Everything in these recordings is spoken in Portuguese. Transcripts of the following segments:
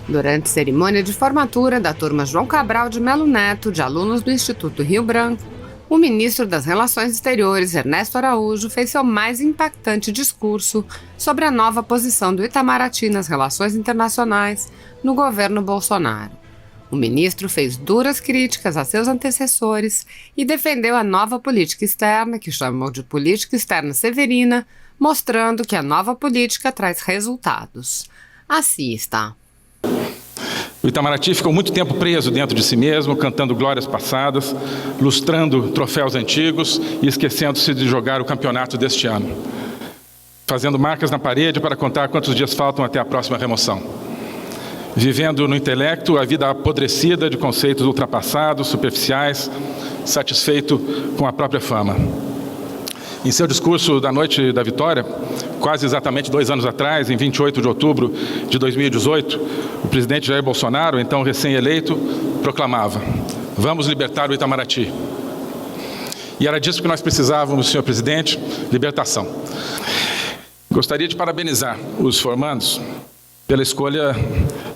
Durante cerimônia de formatura da turma João Cabral de Melo Neto, de alunos do Instituto Rio Branco, o ministro das Relações Exteriores, Ernesto Araújo, fez seu mais impactante discurso sobre a nova posição do Itamaraty nas relações internacionais no governo Bolsonaro. O ministro fez duras críticas a seus antecessores e defendeu a nova política externa, que chamou de política externa severina, mostrando que a nova política traz resultados. Assista. O Itamaraty ficou muito tempo preso dentro de si mesmo, cantando glórias passadas, lustrando troféus antigos e esquecendo-se de jogar o campeonato deste ano, fazendo marcas na parede para contar quantos dias faltam até a próxima remoção. Vivendo no intelecto a vida apodrecida de conceitos ultrapassados, superficiais, satisfeito com a própria fama. Em seu discurso da noite da vitória, quase exatamente 2 anos atrás, em 28 de outubro de 2018, o presidente Jair Bolsonaro, então recém-eleito, proclamava: "Vamos libertar o Itamaraty". E era disso que nós precisávamos, senhor presidente, libertação. Gostaria de parabenizar os formandos pela escolha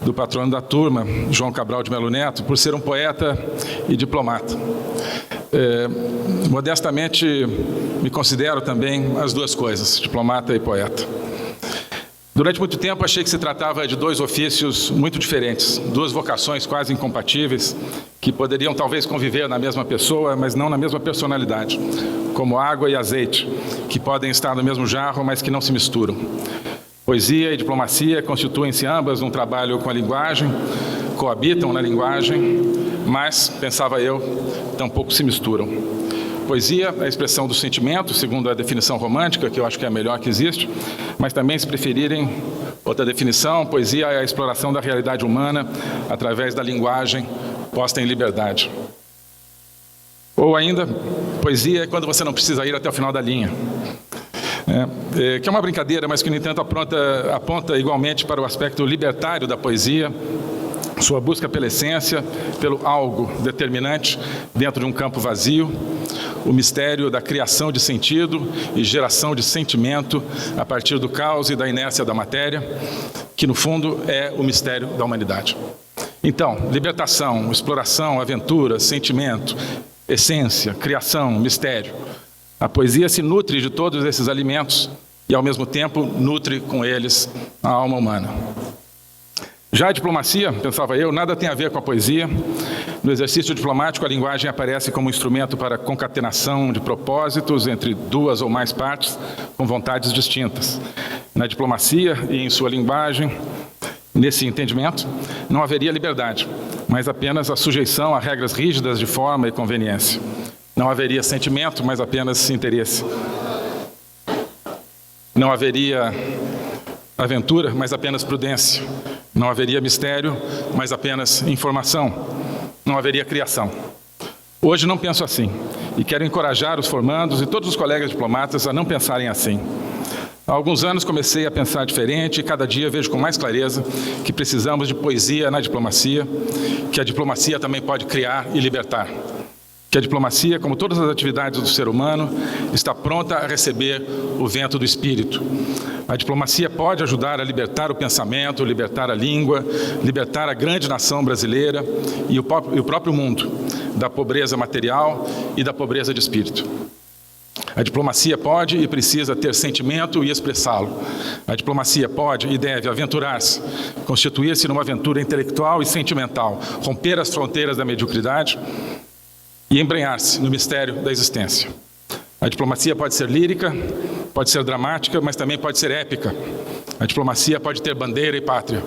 do patrono da turma, João Cabral de Melo Neto, por ser um poeta e diplomata. Modestamente, me considero também as duas coisas, diplomata e poeta. Durante muito tempo, achei que se tratava de 2 ofícios muito diferentes, 2 vocações quase incompatíveis, que poderiam talvez conviver na mesma pessoa, mas não na mesma personalidade, como água e azeite, que podem estar no mesmo jarro, mas que não se misturam. Poesia e diplomacia constituem-se ambas um trabalho com a linguagem, coabitam na linguagem, mas, pensava eu, tampouco se misturam. Poesia é a expressão do sentimento, segundo a definição romântica, que eu acho que é a melhor que existe, mas também, se preferirem outra definição, poesia é a exploração da realidade humana através da linguagem posta em liberdade. Ou ainda, poesia é quando você não precisa ir até o final da linha. Que é uma brincadeira, mas que, no entanto, aponta igualmente para o aspecto libertário da poesia, sua busca pela essência, pelo algo determinante dentro de um campo vazio, o mistério da criação de sentido e geração de sentimento a partir do caos e da inércia da matéria, que, no fundo, é o mistério da humanidade. Então, libertação, exploração, aventura, sentimento, essência, criação, mistério. A poesia se nutre de todos esses alimentos e, ao mesmo tempo, nutre com eles a alma humana. Já a diplomacia, pensava eu, nada tem a ver com a poesia. No exercício diplomático, a linguagem aparece como instrumento para concatenação de propósitos entre 2 ou mais partes com vontades distintas. Na diplomacia e em sua linguagem, nesse entendimento, não haveria liberdade, mas apenas a sujeição a regras rígidas de forma e conveniência. Não haveria sentimento, mas apenas interesse. Não haveria aventura, mas apenas prudência. Não haveria mistério, mas apenas informação. Não haveria criação. Hoje não penso assim, e quero encorajar os formandos e todos os colegas diplomatas a não pensarem assim. Há alguns anos comecei a pensar diferente e cada dia vejo com mais clareza que precisamos de poesia na diplomacia, que a diplomacia também pode criar e libertar. Que a diplomacia, como todas as atividades do ser humano, está pronta a receber o vento do espírito. A diplomacia pode ajudar a libertar o pensamento, libertar a língua, libertar a grande nação brasileira e o próprio mundo da pobreza material e da pobreza de espírito. A diplomacia pode e precisa ter sentimento e expressá-lo. A diplomacia pode e deve aventurar-se, constituir-se numa aventura intelectual e sentimental, romper as fronteiras da mediocridade e embrenhar-se no mistério da existência. A diplomacia pode ser lírica, pode ser dramática, mas também pode ser épica. A diplomacia pode ter bandeira e pátria.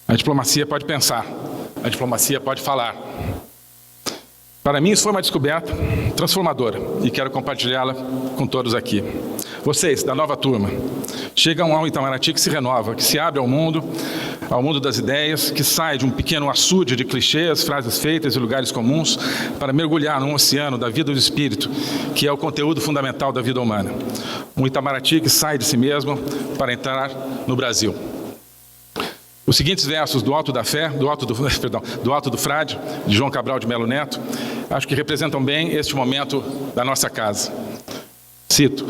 A diplomacia pode pensar. A diplomacia pode falar. Para mim, isso foi uma descoberta transformadora e quero compartilhá-la com todos aqui. Vocês, da nova turma, chegam a um Itamaraty que se renova, que se abre ao mundo das ideias, que sai de um pequeno açude de clichês, frases feitas e lugares comuns para mergulhar num oceano da vida do espírito, que é o conteúdo fundamental da vida humana. Um Itamaraty que sai de si mesmo para entrar no Brasil. Os seguintes versos do Alto da Fé, do Alto do Frade, de João Cabral de Melo Neto, acho que representam bem este momento da nossa casa. Cito: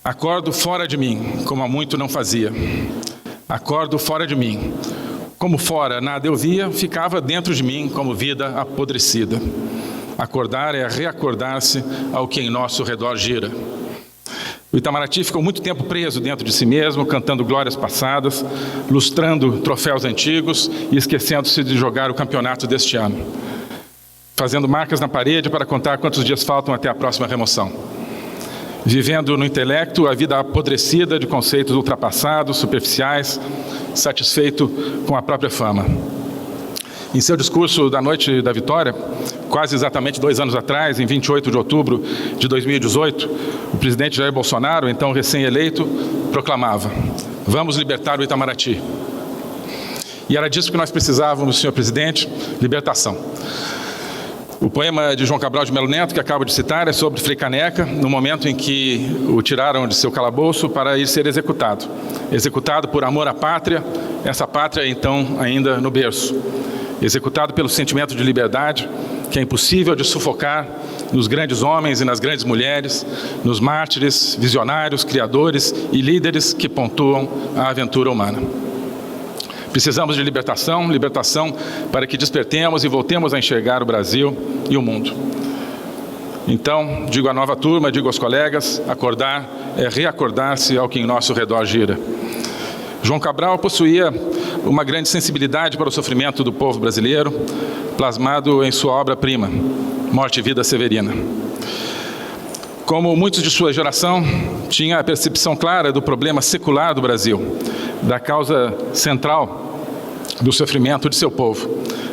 acordo fora de mim, como há muito não fazia. Acordo fora de mim, Como fora nada eu via, ficava dentro de mim como vida apodrecida. Acordar é reacordar-se ao que em nosso redor gira. O Itamaraty ficou muito tempo preso dentro de si mesmo, cantando glórias passadas, lustrando troféus antigos e esquecendo-se de jogar o campeonato deste ano, fazendo marcas na parede para contar quantos dias faltam até a próxima remoção. Vivendo no intelecto a vida apodrecida de conceitos ultrapassados, superficiais, satisfeito com a própria fama. Em seu discurso da noite da vitória, quase exatamente 2 anos atrás, em 28 de outubro de 2018, o presidente Jair Bolsonaro, então recém-eleito, proclamava: "Vamos libertar o Itamaraty". E era disso que nós precisávamos, senhor presidente, libertação. O poema de João Cabral de Melo Neto, que acabo de citar, é sobre Frei Caneca, no momento em que o tiraram de seu calabouço para ir ser executado. Executado por amor à pátria, essa pátria então ainda no berço. Executado pelo sentimento de liberdade, que é impossível de sufocar nos grandes homens e nas grandes mulheres, nos mártires, visionários, criadores e líderes que pontuam a aventura humana. Precisamos de libertação, libertação para que despertemos e voltemos a enxergar o Brasil e o mundo. Então, digo à nova turma, digo aos colegas, acordar é reacordar-se ao que em nosso redor gira. João Cabral possuía uma grande sensibilidade para o sofrimento do povo brasileiro, plasmado em sua obra-prima, Morte e Vida Severina. Como muitos de sua geração, tinha a percepção clara do problema secular do Brasil, da causa central do sofrimento de seu povo,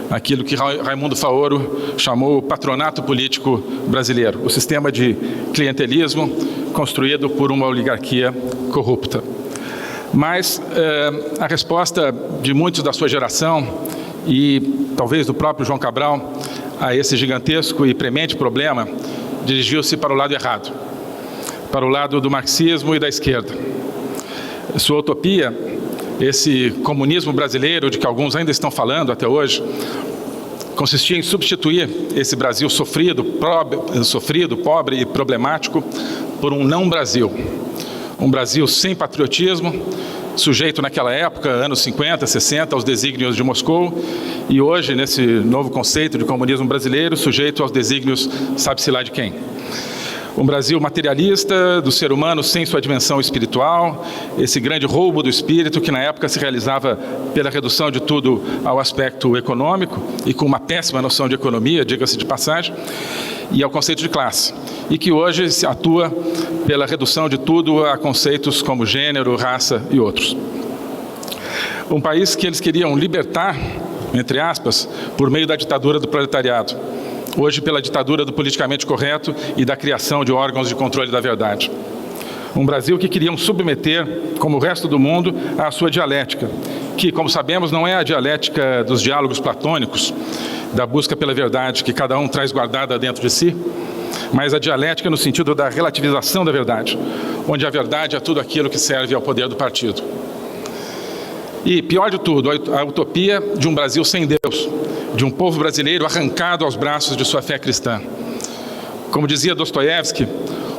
aquilo que Raimundo Faoro chamou o patronato político brasileiro, o sistema de clientelismo construído por uma oligarquia corrupta. Mas a resposta de muitos da sua geração e talvez do próprio João Cabral a esse gigantesco e premente problema dirigiu-se para o lado errado, para o lado do marxismo e da esquerda. Sua utopia, esse comunismo brasileiro de que alguns ainda estão falando até hoje, consistia em substituir esse Brasil sofrido, pobre e problemático por um não-Brasil. Um Brasil sem patriotismo, sujeito naquela época, anos 50, 60, aos desígnios de Moscou, e hoje, nesse novo conceito de comunismo brasileiro, sujeito aos desígnios sabe-se lá de quem. Um Brasil materialista, do ser humano sem sua dimensão espiritual, esse grande roubo do espírito que na época se realizava pela redução de tudo ao aspecto econômico e com uma péssima noção de economia, diga-se de passagem, e ao conceito de classe, e que hoje se atua pela redução de tudo a conceitos como gênero, raça e outros. Um país que eles queriam libertar, entre aspas, por meio da ditadura do proletariado, hoje pela ditadura do politicamente correto e da criação de órgãos de controle da verdade. Um Brasil que queriam submeter, como o resto do mundo, à sua dialética, que, como sabemos, não é a dialética dos diálogos platônicos, da busca pela verdade que cada um traz guardada dentro de si, mas a dialética no sentido da relativização da verdade, onde a verdade é tudo aquilo que serve ao poder do partido. E, pior de tudo, a utopia de um Brasil sem Deus, de um povo brasileiro arrancado aos braços de sua fé cristã. Como dizia Dostoiévski,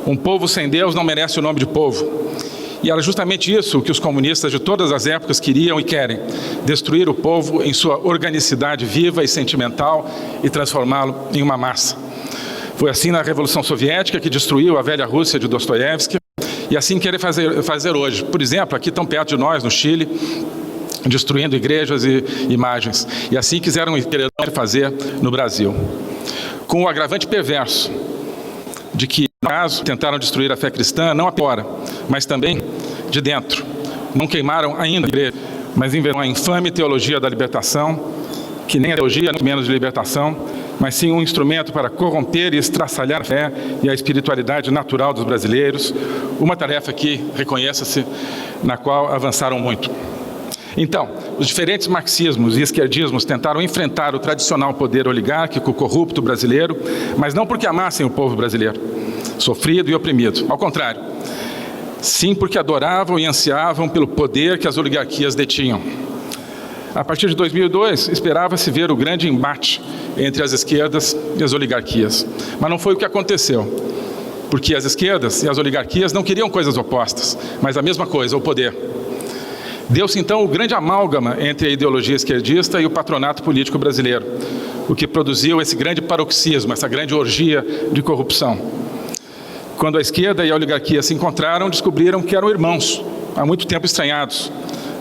um povo sem Deus não merece o nome de povo. E era justamente isso que os comunistas de todas as épocas queriam e querem, destruir o povo em sua organicidade viva e sentimental e transformá-lo em uma massa. Foi assim na Revolução Soviética, que destruiu a velha Rússia de Dostoiévski, e assim querem fazer hoje. Por exemplo, aqui tão perto de nós, no Chile, destruindo igrejas e imagens. E assim quereram fazer no Brasil. Com o agravante perverso de que, no caso, tentaram destruir a fé cristã, não apenas fora, mas também de dentro. Não queimaram ainda a igreja, mas inventaram a infame teologia da libertação, que nem a teologia, muito menos de libertação, mas sim um instrumento para corromper e estraçalhar a fé e a espiritualidade natural dos brasileiros, uma tarefa que, reconheça-se, na qual avançaram muito. Então, os diferentes marxismos e esquerdismos tentaram enfrentar o tradicional poder oligárquico corrupto brasileiro, mas não porque amassem o povo brasileiro, sofrido e oprimido. Ao contrário, sim porque adoravam e ansiavam pelo poder que as oligarquias detinham. A partir de 2002, esperava-se ver o grande embate entre as esquerdas e as oligarquias. Mas não foi o que aconteceu, porque as esquerdas e as oligarquias não queriam coisas opostas, mas a mesma coisa, o poder. Deu-se então o grande amálgama entre a ideologia esquerdista e o patronato político brasileiro, o que produziu esse grande paroxismo, essa grande orgia de corrupção. Quando a esquerda e a oligarquia se encontraram, descobriram que eram irmãos, há muito tempo estranhados,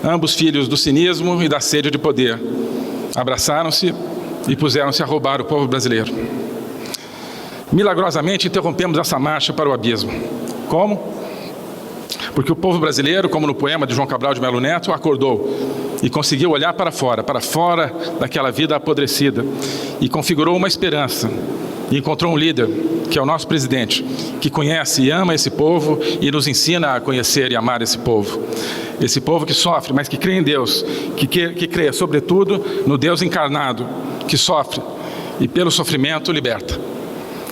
ambos filhos do cinismo e da sede de poder. Abraçaram-se e puseram-se a roubar o povo brasileiro. Milagrosamente interrompemos essa marcha para o abismo. Como? Porque o povo brasileiro, como no poema de João Cabral de Melo Neto, acordou e conseguiu olhar para fora daquela vida apodrecida, e configurou uma esperança, e encontrou um líder, que é o nosso presidente, que conhece e ama esse povo e nos ensina a conhecer e amar esse povo. Esse povo que sofre, mas que crê em Deus, que crê, sobretudo, no Deus encarnado, que sofre e pelo sofrimento liberta.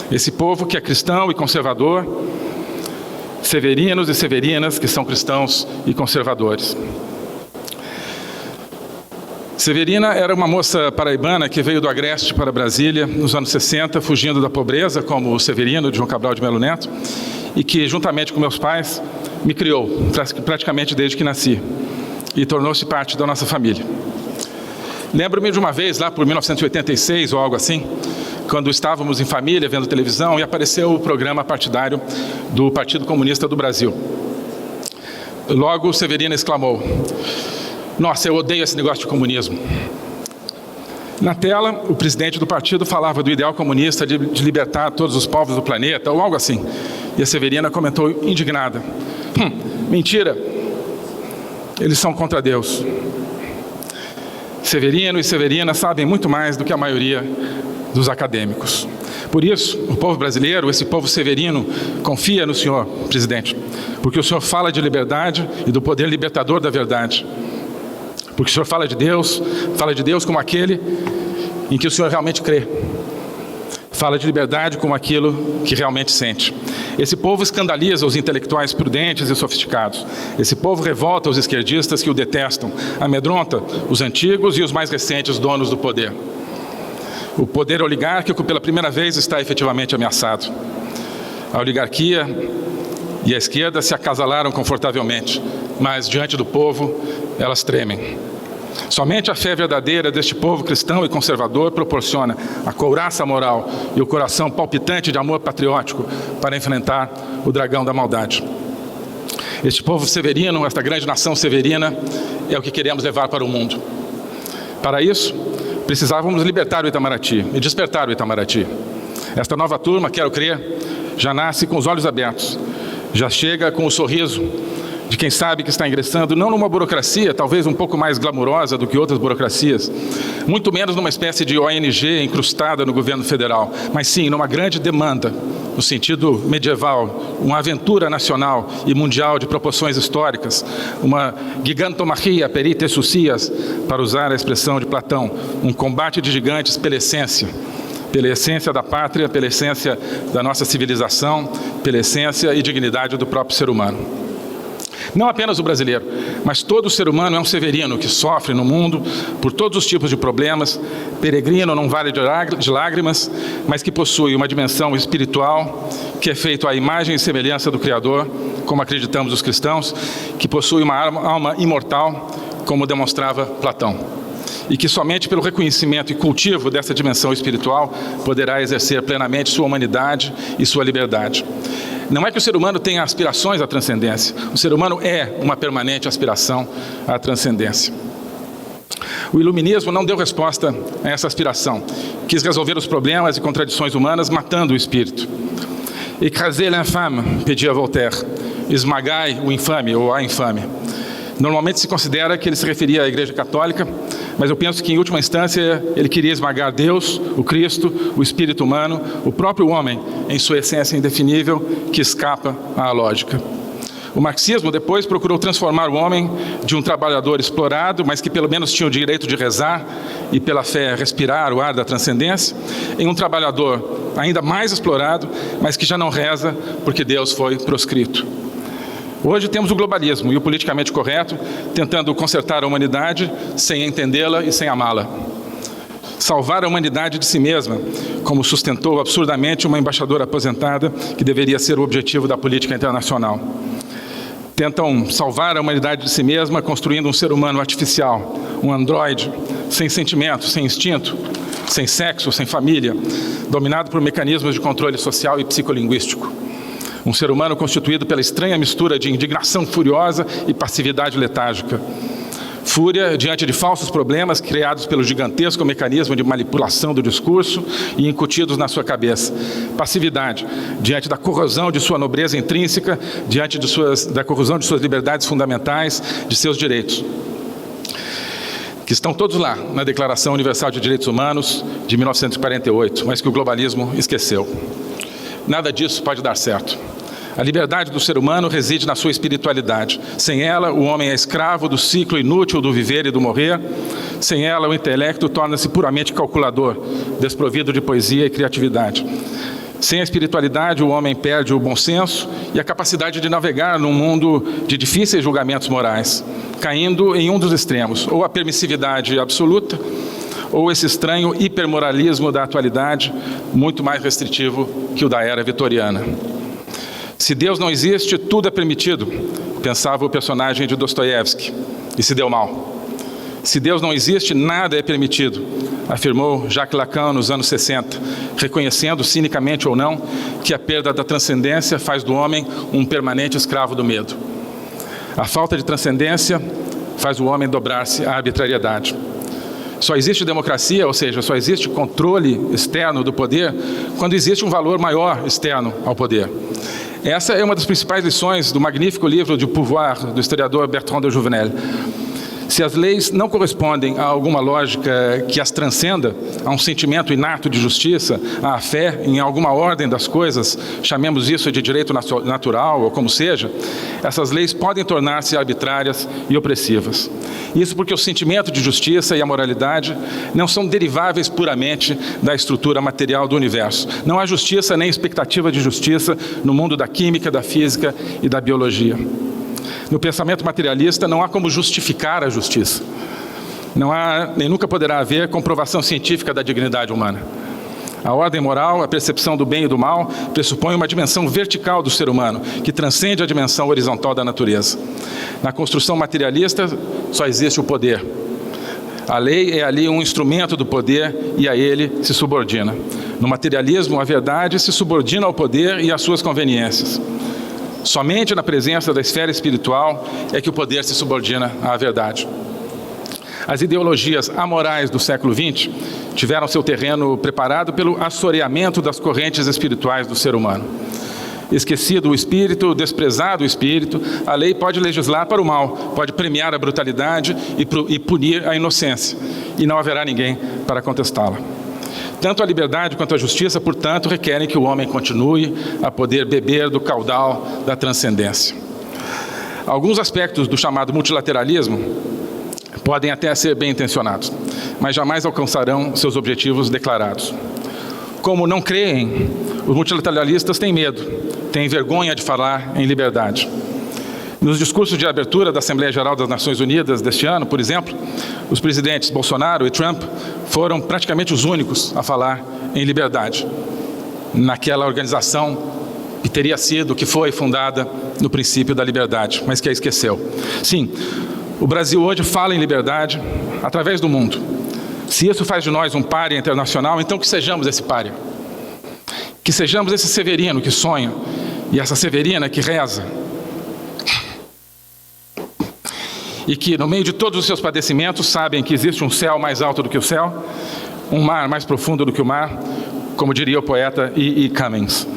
Esse povo que é cristão e conservador, severinos e severinas que são cristãos e conservadores. Severina era uma moça paraibana que veio do Agreste para Brasília nos anos 60, fugindo da pobreza, como o Severino de João Cabral de Melo Neto, e que, juntamente com meus pais, me criou praticamente desde que nasci e tornou-se parte da nossa família. Lembro-me de uma vez, lá por 1986 ou algo assim, quando estávamos em família vendo televisão e apareceu o programa partidário do Partido Comunista do Brasil. Logo, Severina exclamou: "Nossa, eu odeio esse negócio de comunismo." Na tela, o presidente do partido falava do ideal comunista de libertar todos os povos do planeta, ou algo assim. E a Severina comentou indignada: "Mentira, eles são contra Deus." Severino e Severina sabem muito mais do que a maioria dos acadêmicos. Por isso, o povo brasileiro, esse povo severino, confia no senhor, presidente, porque o senhor fala de liberdade e do poder libertador da verdade. Porque o senhor fala de Deus como aquele em que o senhor realmente crê. Fala de liberdade como aquilo que realmente sente. Esse povo escandaliza os intelectuais prudentes e sofisticados. Esse povo revolta os esquerdistas que o detestam, amedronta os antigos e os mais recentes donos do poder. O poder oligárquico, pela primeira vez, está efetivamente ameaçado. A oligarquia e a esquerda se acasalaram confortavelmente, mas diante do povo, elas tremem. Somente a fé verdadeira deste povo cristão e conservador proporciona a couraça moral e o coração palpitante de amor patriótico para enfrentar o dragão da maldade. Este povo severino, esta grande nação severina, é o que queremos levar para o mundo. Para isso, precisávamos libertar o Itamaraty e despertar o Itamaraty. Esta nova turma, quero crer, já nasce com os olhos abertos, já chega com o sorriso de quem sabe que está ingressando não numa burocracia, talvez um pouco mais glamurosa do que outras burocracias, muito menos numa espécie de ONG incrustada no governo federal, mas sim numa grande demanda, no sentido medieval, uma aventura nacional e mundial de proporções históricas, uma gigantomachia perite sucias, para usar a expressão de Platão, um combate de gigantes pela essência da pátria, pela essência da nossa civilização, pela essência e dignidade do próprio ser humano. Não apenas o brasileiro, mas todo ser humano é um severino que sofre no mundo por todos os tipos de problemas, peregrina num vale de lágrimas, mas que possui uma dimensão espiritual, que é feito à imagem e semelhança do Criador, como acreditamos os cristãos, que possui uma alma imortal, como demonstrava Platão, e que somente pelo reconhecimento e cultivo dessa dimensão espiritual poderá exercer plenamente sua humanidade e sua liberdade. Não é que o ser humano tenha aspirações à transcendência. O ser humano é uma permanente aspiração à transcendência. O iluminismo não deu resposta a essa aspiração. Quis resolver os problemas e contradições humanas matando o espírito. "Écrasez l'infâme", pedia Voltaire. "Esmagai o infame ou a infame." Normalmente se considera que ele se referia à Igreja Católica, mas eu penso que, em última instância, ele queria esmagar Deus, o Cristo, o espírito humano, o próprio homem, em sua essência indefinível, que escapa à lógica. O marxismo, depois, procurou transformar o homem de um trabalhador explorado, mas que pelo menos tinha o direito de rezar e, pela fé, respirar o ar da transcendência, em um trabalhador ainda mais explorado, mas que já não reza porque Deus foi proscrito. Hoje temos o globalismo e o politicamente correto tentando consertar a humanidade sem entendê-la e sem amá-la. Salvar a humanidade de si mesma, como sustentou absurdamente uma embaixadora aposentada, que deveria ser o objetivo da política internacional. tentam salvar a humanidade de si mesma construindo um ser humano artificial, um androide, sem sentimentos, sem instinto, sem sexo, sem família, dominado por mecanismos de controle social e psicolinguístico. Um ser humano constituído pela estranha mistura de indignação furiosa e passividade letárgica. Fúria diante de falsos problemas criados pelo gigantesco mecanismo de manipulação do discurso e incutidos na sua cabeça. Passividade diante da corrosão de sua nobreza intrínseca, diante da corrosão de suas liberdades fundamentais, de seus direitos, que estão todos lá na Declaração Universal de Direitos Humanos de 1948, mas que o globalismo esqueceu. Nada disso pode dar certo. A liberdade do ser humano reside na sua espiritualidade. Sem ela, o homem é escravo do ciclo inútil do viver e do morrer. Sem ela, o intelecto torna-se puramente calculador, desprovido de poesia e criatividade. Sem a espiritualidade, o homem perde o bom senso e a capacidade de navegar num mundo de difíceis julgamentos morais, caindo em um dos extremos, ou a permissividade absoluta, ou esse estranho hipermoralismo da atualidade, muito mais restritivo que o da era vitoriana. Se Deus não existe, tudo é permitido, pensava o personagem de Dostoiévski, e se deu mal. Se Deus não existe, nada é permitido, afirmou Jacques Lacan nos anos 60, reconhecendo, cinicamente ou não, que a perda da transcendência faz do homem um permanente escravo do medo. A falta de transcendência faz o homem dobrar-se à arbitrariedade. Só existe democracia, ou seja, só existe controle externo do poder, quando existe um valor maior externo ao poder. Essa é uma das principais lições do magnífico livro de Pouvoir, do historiador Bertrand de Jouvenel. Se as leis não correspondem a alguma lógica que as transcenda, a um sentimento inato de justiça, à fé em alguma ordem das coisas, chamemos isso de direito natural ou como seja, essas leis podem tornar-se arbitrárias e opressivas. Isso porque o sentimento de justiça e a moralidade não são deriváveis puramente da estrutura material do universo. Não há justiça nem expectativa de justiça no mundo da química, da física e da biologia. No pensamento materialista não há como justificar a justiça. Não há, nem nunca poderá haver, comprovação científica da dignidade humana. A ordem moral, a percepção do bem e do mal, pressupõe uma dimensão vertical do ser humano, que transcende a dimensão horizontal da natureza. Na construção materialista, só existe o poder. A lei é ali um instrumento do poder e a ele se subordina. No materialismo, a verdade se subordina ao poder e às suas conveniências. Somente na presença da esfera espiritual é que o poder se subordina à verdade. As ideologias amorais do século XX tiveram seu terreno preparado pelo assoreamento das correntes espirituais do ser humano. Esquecido o espírito, desprezado o espírito, a lei pode legislar para o mal, pode premiar a brutalidade e punir a inocência, e não haverá ninguém para contestá-la. Tanto a liberdade quanto a justiça, portanto, requerem que o homem continue a poder beber do caudal da transcendência. Alguns aspectos do chamado multilateralismo podem até ser bem intencionados, mas jamais alcançarão seus objetivos declarados. Como não creem, os multilateralistas têm medo, têm vergonha de falar em liberdade. Nos discursos de abertura da Assembleia Geral das Nações Unidas deste ano, por exemplo, os presidentes Bolsonaro e Trump foram praticamente os únicos a falar em liberdade, naquela organização que teria sido, que foi fundada no princípio da liberdade, mas que a esqueceu. Sim, o Brasil hoje fala em liberdade através do mundo. Se isso faz de nós um pária internacional, então que sejamos esse pária. Que sejamos esse Severino que sonha e essa Severina que reza. E que, no meio de todos os seus padecimentos, sabem que existe um céu mais alto do que o céu, um mar mais profundo do que o mar, como diria o poeta E. Cummings.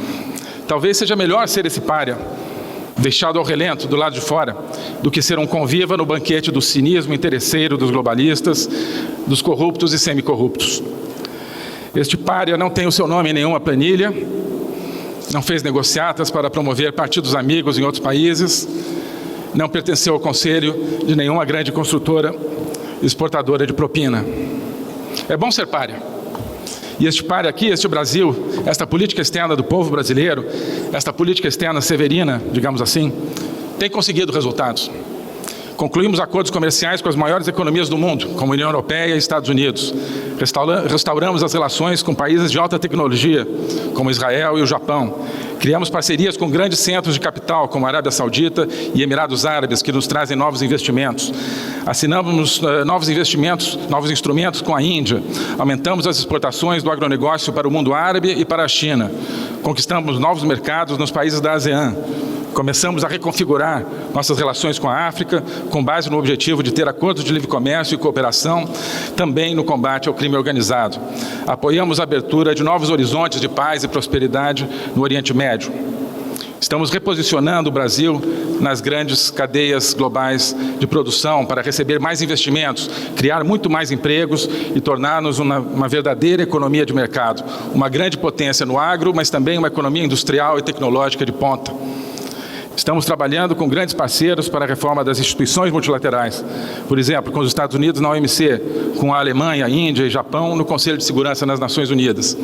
Talvez seja melhor ser esse pária, deixado ao relento, do lado de fora, do que ser um conviva no banquete do cinismo interesseiro dos globalistas, dos corruptos e semicorruptos. Este pária não tem o seu nome em nenhuma planilha, não fez negociatas para promover partidos amigos em outros países, não pertenceu ao conselho de nenhuma grande construtora exportadora de propina. É bom ser pária. E este pária aqui, este Brasil, esta política externa do povo brasileiro, esta política externa severina, digamos assim, tem conseguido resultados. Concluímos acordos comerciais com as maiores economias do mundo, como a União Europeia e Estados Unidos. Restauramos as relações com países de alta tecnologia, como Israel e o Japão. Criamos parcerias com grandes centros de capital, como a Arábia Saudita e Emirados Árabes, que nos trazem novos investimentos. Assinamos novos instrumentos com a Índia. Aumentamos as exportações do agronegócio para o mundo árabe e para a China. Conquistamos novos mercados nos países da ASEAN. Começamos a reconfigurar nossas relações com a África, com base no objetivo de ter acordos de livre comércio e cooperação, também no combate ao crime organizado. Apoiamos a abertura de novos horizontes de paz e prosperidade no Oriente Médio. Estamos reposicionando o Brasil nas grandes cadeias globais de produção para receber mais investimentos, criar muito mais empregos e tornar-nos uma verdadeira economia de mercado. Uma grande potência no agro, mas também uma economia industrial e tecnológica de ponta. Estamos trabalhando com grandes parceiros para a reforma das instituições multilaterais. Por exemplo, com os Estados Unidos na OMC, com a Alemanha, Índia e Japão no Conselho de Segurança nas Nações Unidas.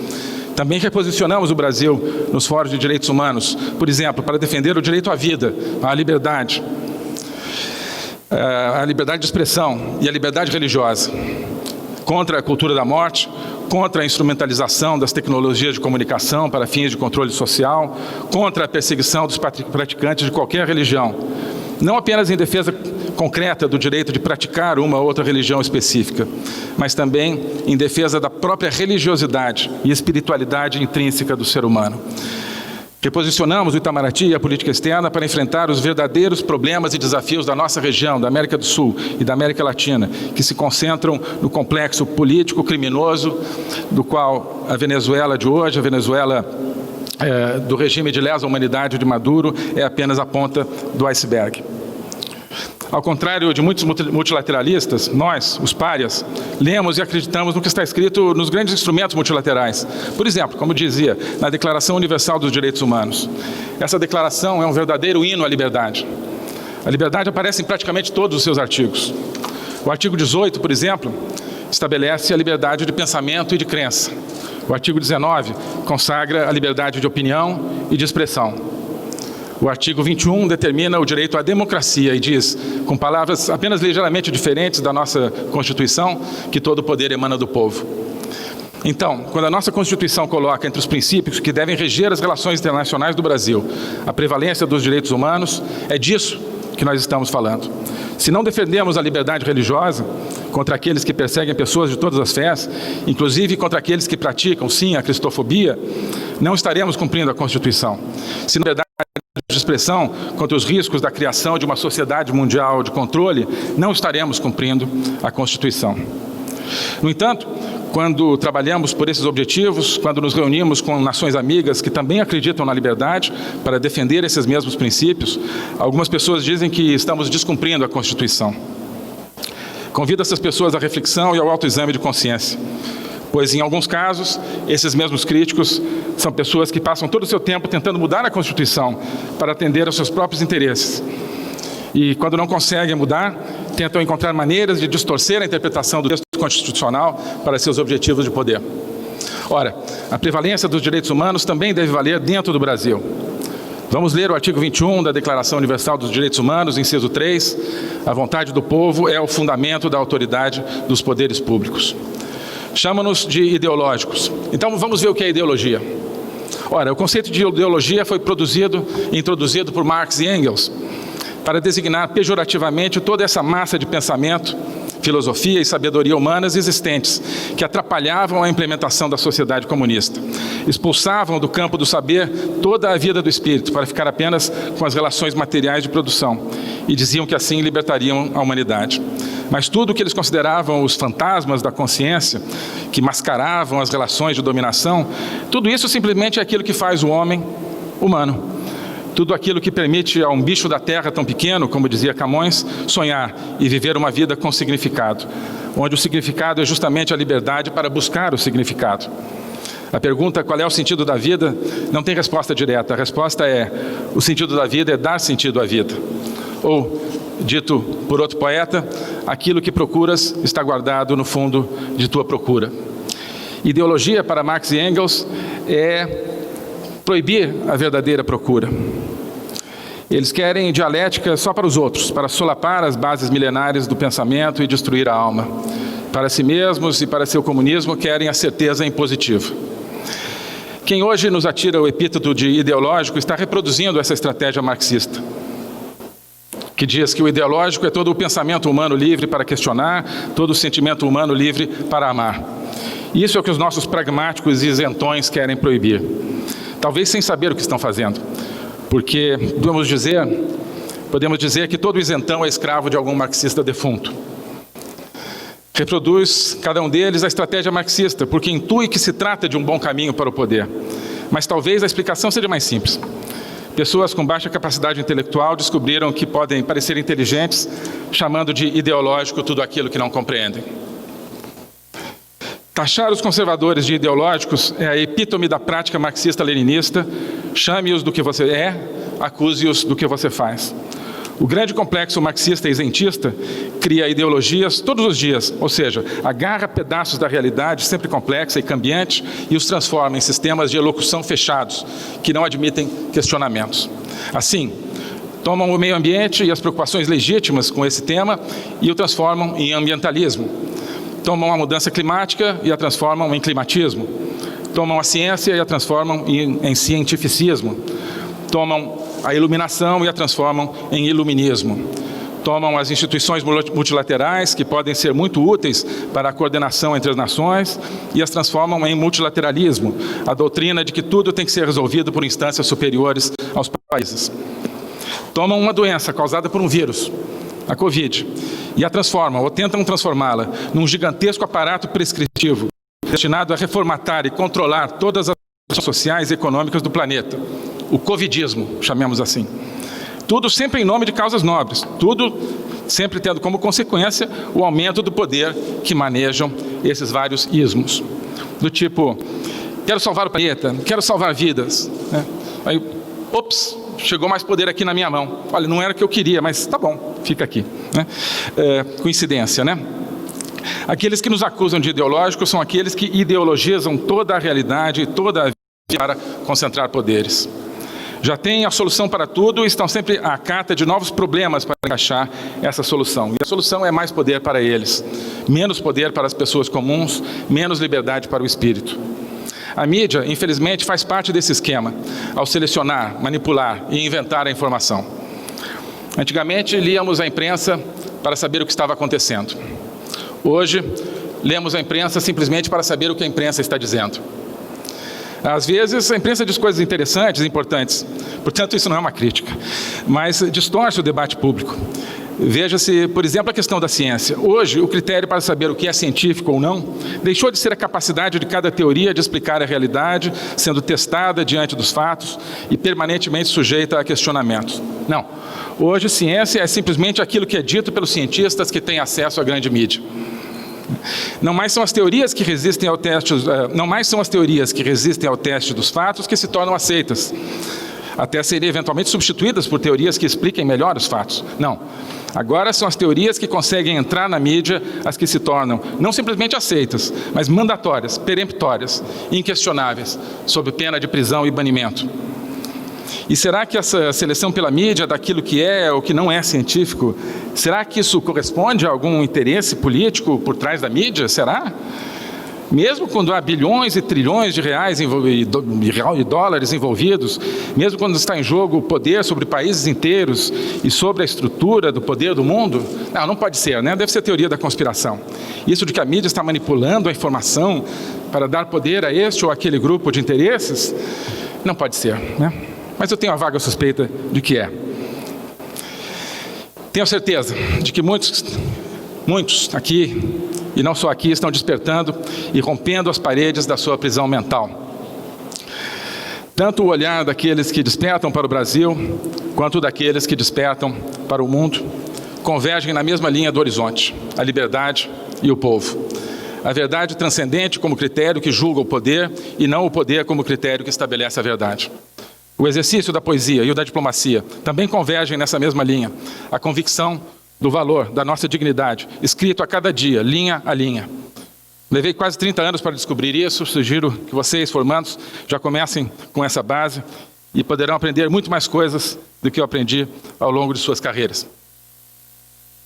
Também reposicionamos o Brasil nos fóruns de direitos humanos, por exemplo, para defender o direito à vida, à liberdade de expressão e a liberdade religiosa, contra a cultura da morte, contra a instrumentalização das tecnologias de comunicação para fins de controle social, contra a perseguição dos praticantes de qualquer religião. Não apenas em defesa concreta do direito de praticar uma ou outra religião específica, mas também em defesa da própria religiosidade e espiritualidade intrínseca do ser humano. Reposicionamos o Itamaraty e a política externa para enfrentar os verdadeiros problemas e desafios da nossa região, da América do Sul e da América Latina, que se concentram no complexo político criminoso do qual a Venezuela de hoje, a Venezuela do regime de lesa humanidade de Maduro, é apenas a ponta do iceberg. Ao contrário de muitos multilateralistas, nós, os párias, lemos e acreditamos no que está escrito nos grandes instrumentos multilaterais. Por exemplo, como dizia, na Declaração Universal dos Direitos Humanos. Essa declaração é um verdadeiro hino à liberdade. A liberdade aparece em praticamente todos os seus artigos. O artigo 18, por exemplo, estabelece a liberdade de pensamento e de crença. O artigo 19 consagra a liberdade de opinião e de expressão. O artigo 21 determina o direito à democracia e diz, com palavras apenas ligeiramente diferentes da nossa Constituição, que todo poder emana do povo. Então, quando a nossa Constituição coloca entre os princípios que devem reger as relações internacionais do Brasil a prevalência dos direitos humanos, é disso que nós estamos falando. Se não defendemos a liberdade religiosa contra aqueles que perseguem pessoas de todas as fés, inclusive contra aqueles que praticam, sim, a cristofobia, não estaremos cumprindo a Constituição. Se não a liberdade de expressão contra os riscos da criação de uma sociedade mundial de controle, não estaremos cumprindo a Constituição. No entanto, quando trabalhamos por esses objetivos, quando nos reunimos com nações amigas que também acreditam na liberdade para defender esses mesmos princípios, algumas pessoas dizem que estamos descumprindo a Constituição. Convido essas pessoas à reflexão e ao autoexame de consciência, pois em alguns casos, esses mesmos críticos são pessoas que passam todo o seu tempo tentando mudar a Constituição para atender aos seus próprios interesses. E quando não conseguem mudar, tentam encontrar maneiras de distorcer a interpretação do texto constitucional para seus objetivos de poder. Ora, a prevalência dos direitos humanos também deve valer dentro do Brasil. Vamos ler o artigo 21 da Declaração Universal dos Direitos Humanos, inciso 3. A vontade do povo é o fundamento da autoridade dos poderes públicos. Chama-nos de ideológicos. Então vamos ver o que é ideologia. Ora, o conceito de ideologia foi introduzido por Marx e Engels para designar pejorativamente toda essa massa de pensamento, filosofia e sabedoria humanas existentes que atrapalhavam a implementação da sociedade comunista. Expulsavam do campo do saber toda a vida do espírito para ficar apenas com as relações materiais de produção e diziam que assim libertariam a humanidade. Mas tudo o que eles consideravam os fantasmas da consciência, que mascaravam as relações de dominação, tudo isso simplesmente é aquilo que faz o homem humano. Tudo aquilo que permite a um bicho da terra tão pequeno, como dizia Camões, sonhar e viver uma vida com significado, onde o significado é justamente a liberdade para buscar o significado. A pergunta qual é o sentido da vida não tem resposta direta. A resposta é: o sentido da vida é dar sentido à vida. Ou, dito por outro poeta, aquilo que procuras está guardado no fundo de tua procura. Ideologia, para Marx e Engels, é proibir a verdadeira procura. Eles querem dialética só para os outros, para solapar as bases milenares do pensamento e destruir a alma. Para si mesmos e para seu comunismo, querem a certeza impositiva. Quem hoje nos atira o epíteto de ideológico está reproduzindo essa estratégia marxista, que diz que o ideológico é todo o pensamento humano livre para questionar, todo o sentimento humano livre para amar. Isso é o que os nossos pragmáticos e isentões querem proibir. Talvez sem saber o que estão fazendo, porque podemos dizer que todo isentão é escravo de algum marxista defunto. Reproduz, cada um deles, a estratégia marxista, porque intui que se trata de um bom caminho para o poder. Mas talvez a explicação seja mais simples. Pessoas com baixa capacidade intelectual descobriram que podem parecer inteligentes, chamando de ideológico tudo aquilo que não compreendem. Taxar os conservadores de ideológicos é a epítome da prática marxista-leninista. Chame-os do que você é, acuse-os do que você faz. O grande complexo marxista e isentista cria ideologias todos os dias, ou seja, agarra pedaços da realidade sempre complexa e cambiante e os transforma em sistemas de elocução fechados, que não admitem questionamentos. Assim, tomam o meio ambiente e as preocupações legítimas com esse tema e o transformam em ambientalismo. Tomam a mudança climática e a transformam em climatismo. Tomam a ciência e a transformam em cientificismo. Tomam a iluminação e a transformam em iluminismo. Tomam as instituições multilaterais, que podem ser muito úteis para a coordenação entre as nações, e as transformam em multilateralismo, a doutrina de que tudo tem que ser resolvido por instâncias superiores aos países. Tomam uma doença causada por um vírus, a Covid, e a transformam, ou tentam transformá-la, num gigantesco aparato prescritivo, destinado a reformatar e controlar todas as ações sociais e econômicas do planeta. O covidismo, chamemos assim. Tudo sempre em nome de causas nobres, tudo sempre tendo como consequência o aumento do poder que manejam esses vários ismos. Do tipo, quero salvar o planeta, quero salvar vidas. Né? Aí, ops, chegou mais poder aqui na minha mão. Olha, não era o que eu queria, mas tá bom, fica aqui. Né? Coincidência, né? Aqueles que nos acusam de ideológicos são aqueles que ideologizam toda a realidade e toda a vida para concentrar poderes. Já têm a solução para tudo e estão sempre à cata de novos problemas para encaixar essa solução. E a solução é mais poder para eles, menos poder para as pessoas comuns, menos liberdade para o espírito. A mídia, infelizmente, faz parte desse esquema, ao selecionar, manipular e inventar a informação. Antigamente, líamos a imprensa para saber o que estava acontecendo. Hoje, lemos a imprensa simplesmente para saber o que a imprensa está dizendo. Às vezes, a imprensa diz coisas interessantes, importantes. Portanto, isso não é uma crítica, mas distorce o debate público. Veja-se, por exemplo, a questão da ciência. Hoje, o critério para saber o que é científico ou não deixou de ser a capacidade de cada teoria de explicar a realidade, sendo testada diante dos fatos e permanentemente sujeita a questionamentos. Não. Hoje, ciência é simplesmente aquilo que é dito pelos cientistas que têm acesso à grande mídia. Não mais são as teorias que resistem ao teste, dos fatos que se tornam aceitas, até serem eventualmente substituídas por teorias que expliquem melhor os fatos. Não. Agora são as teorias que conseguem entrar na mídia as que se tornam não simplesmente aceitas, mas mandatórias, peremptórias, inquestionáveis, sob pena de prisão e banimento. E será que essa seleção pela mídia daquilo que é ou que não é científico, será que isso corresponde a algum interesse político por trás da mídia? Será? Mesmo quando há bilhões e trilhões de reais e dólares envolvidos, mesmo quando está em jogo o poder sobre países inteiros e sobre a estrutura do poder do mundo, não pode ser, né? Deve ser teoria da conspiração. Isso de que a mídia está manipulando a informação para dar poder a este ou aquele grupo de interesses, não pode ser, né? Mas eu tenho a vaga suspeita de que é. Tenho certeza de que muitos aqui, e não só aqui, estão despertando e rompendo as paredes da sua prisão mental. Tanto o olhar daqueles que despertam para o Brasil, quanto daqueles que despertam para o mundo, convergem na mesma linha do horizonte, a liberdade e o povo. A verdade transcendente como critério que julga o poder e não o poder como critério que estabelece a verdade. O exercício da poesia e o da diplomacia também convergem nessa mesma linha. A convicção do valor da nossa dignidade, escrito a cada dia, linha a linha. Levei quase 30 anos para descobrir isso, sugiro que vocês, formandos, já comecem com essa base e poderão aprender muito mais coisas do que eu aprendi ao longo de suas carreiras.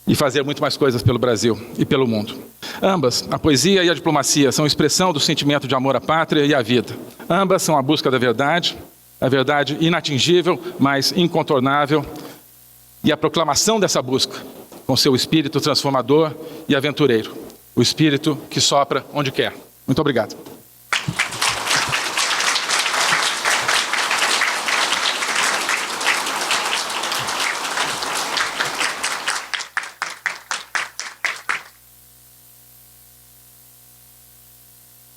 E fazer muito mais coisas pelo Brasil e pelo mundo. Ambas, a poesia e a diplomacia, são expressão do sentimento de amor à pátria e à vida. Ambas são a busca da verdade, a verdade inatingível, mas incontornável, e a proclamação dessa busca, com seu espírito transformador e aventureiro, o espírito que sopra onde quer. Muito obrigado.